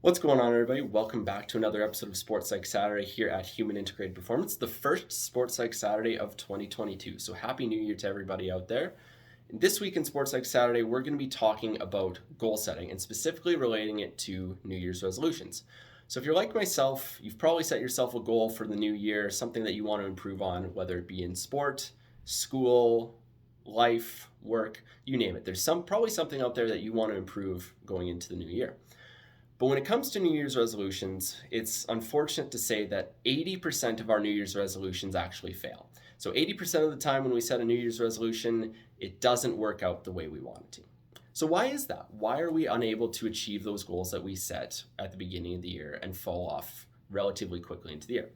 What's going on, everybody? Welcome back to another episode of Sports Psych Saturday here at Human Integrated Performance, the first Sports Psych Saturday of 2022. So, Happy New Year to everybody out there. This week in Sports Psych Saturday, we're going to be talking about goal setting and specifically relating it to New Year's resolutions. So, if you're like myself, you've probably set yourself a goal for the new year, something that you want to improve on, whether it be in sport, school, life, work, you name it. There's probably something out there that you want to improve going into the new year. But when it comes to New Year's resolutions, it's unfortunate to say that 80% of our New Year's resolutions actually fail. So 80% of the time when we set a New Year's resolution, it doesn't work out the way we want it to. So why is that? Why are we unable to achieve those goals that we set at the beginning of the year and fall off relatively quickly into the year?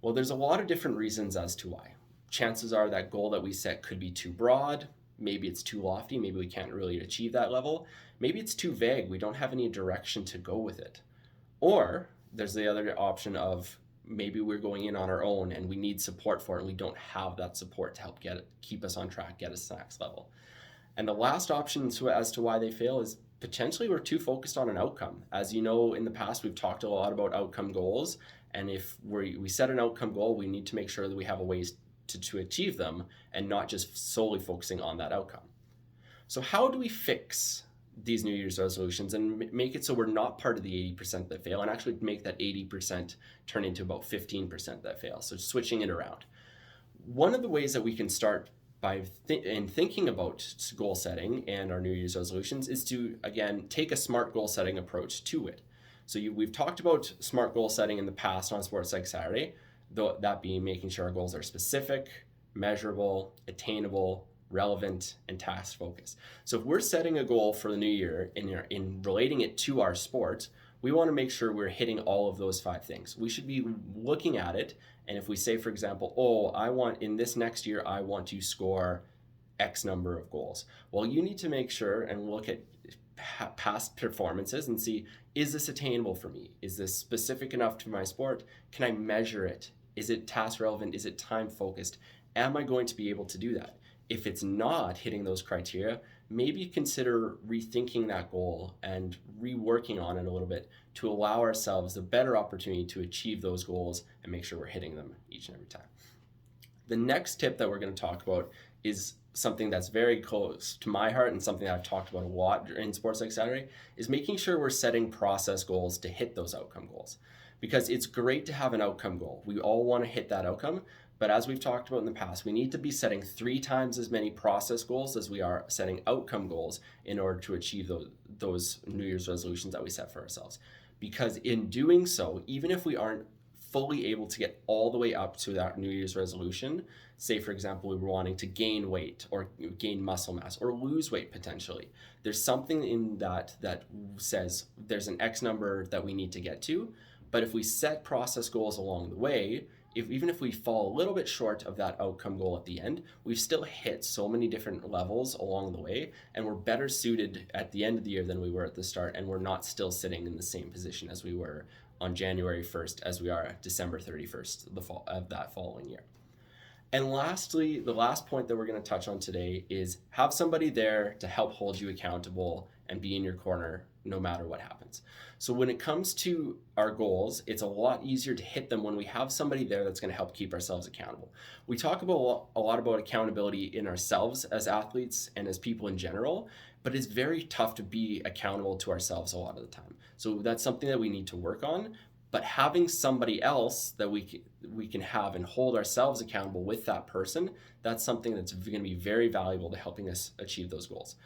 Well, there's a lot of different reasons as to why. Chances are that goal that we set could be too broad. Maybe it's too lofty. Maybe we can't really achieve that level. Maybe it's too vague. We don't have any direction to go with it. Or there's the other option of maybe we're going in on our own and we need support for it and we don't have that support to help keep us on track, get us to the next level. And the last option as to why they fail is potentially we're too focused on an outcome. As you know, in the past, we've talked a lot about outcome goals. And if we set an outcome goal, we need to make sure that we have a ways to achieve them and not just solely focusing on that outcome. So how do we fix these New Year's resolutions and make it so we're not part of the 80% that fail and actually make that 80% turn into about 15% that fail? So switching it around. One of the ways that we can start by thinking about goal setting and our New Year's resolutions is to, again, take a smart goal setting approach to it. So we've talked about smart goal setting in the past on Sports Psych Saturday, though that being making sure our goals are specific, measurable, attainable, relevant, and task focused. So if we're setting a goal for the new year in relating it to our sport, we want to make sure we're hitting all of those 5 things. We should be looking at it, and if we say, for example, in this next year, I want to score X number of goals. Well, you need to make sure and look at past performances and see, is this attainable for me? Is this specific enough to my sport? Can I measure it? Is it task relevant? Is it time focused? Am I going to be able to do that? If it's not hitting those criteria, maybe consider rethinking that goal and reworking on it a little bit to allow ourselves a better opportunity to achieve those goals and make sure we're hitting them each and every time. The next tip that we're going to talk about is something that's very close to my heart and something that I've talked about a lot in Sports Psych Saturday, is making sure we're setting process goals to hit those outcome goals. Because it's great to have an outcome goal. We all want to hit that outcome, but as we've talked about in the past, we need to be setting 3 times as many process goals as we are setting outcome goals in order to achieve those New Year's resolutions that we set for ourselves. Because in doing so, even if we aren't fully able to get all the way up to that New Year's resolution, say for example, we were wanting to gain weight or gain muscle mass or lose weight potentially, there's something in that says there's an X number that we need to get to. But if we set process goals along the way, even if we fall a little bit short of that outcome goal at the end, we've still hit so many different levels along the way, and we're better suited at the end of the year than we were at the start, and we're not still sitting in the same position as we were on January 1st as we are at December 31st of that following year. And lastly, the last point that we're going to touch on today is have somebody there to help hold you accountable and be in your corner no matter what happens. So when it comes to our goals, it's a lot easier to hit them when we have somebody there that's going to help keep ourselves accountable. We talk about a lot about accountability in ourselves as athletes and as people in general, but it's very tough to be accountable to ourselves a lot of the time. So that's something that we need to work on. But having somebody else that we can have and hold ourselves accountable with that person, that's something that's going to be very valuable to helping us achieve those goals.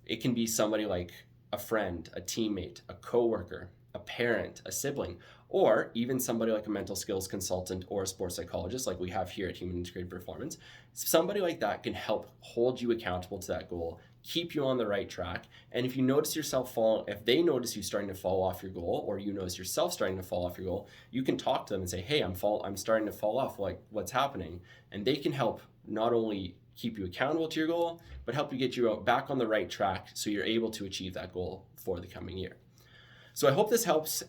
It can be somebody like a friend, a teammate, a coworker, a parent, a sibling, or even somebody like a mental skills consultant or a sports psychologist like we have here at Human Integrated Performance. Somebody like that can help hold you accountable to that goal, keep you on the right track. And if you notice yourself if they notice you starting to fall off your goal, or you notice yourself starting to fall off your goal, you can talk to them and say, hey, I'm starting to fall off, like what's happening? And they can help not only keep you accountable to your goal, but help you get you back on the right track so you're able to achieve that goal for the coming year. So I hope this helps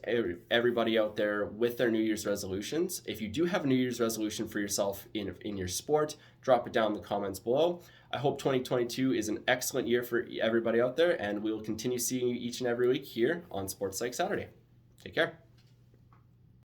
everybody out there with their New Year's resolutions. If you do have a New Year's resolution for yourself in your sport, drop it down in the comments below. I hope 2022 is an excellent year for everybody out there, and we will continue seeing you each and every week here on Sports Psych Saturday. Take care.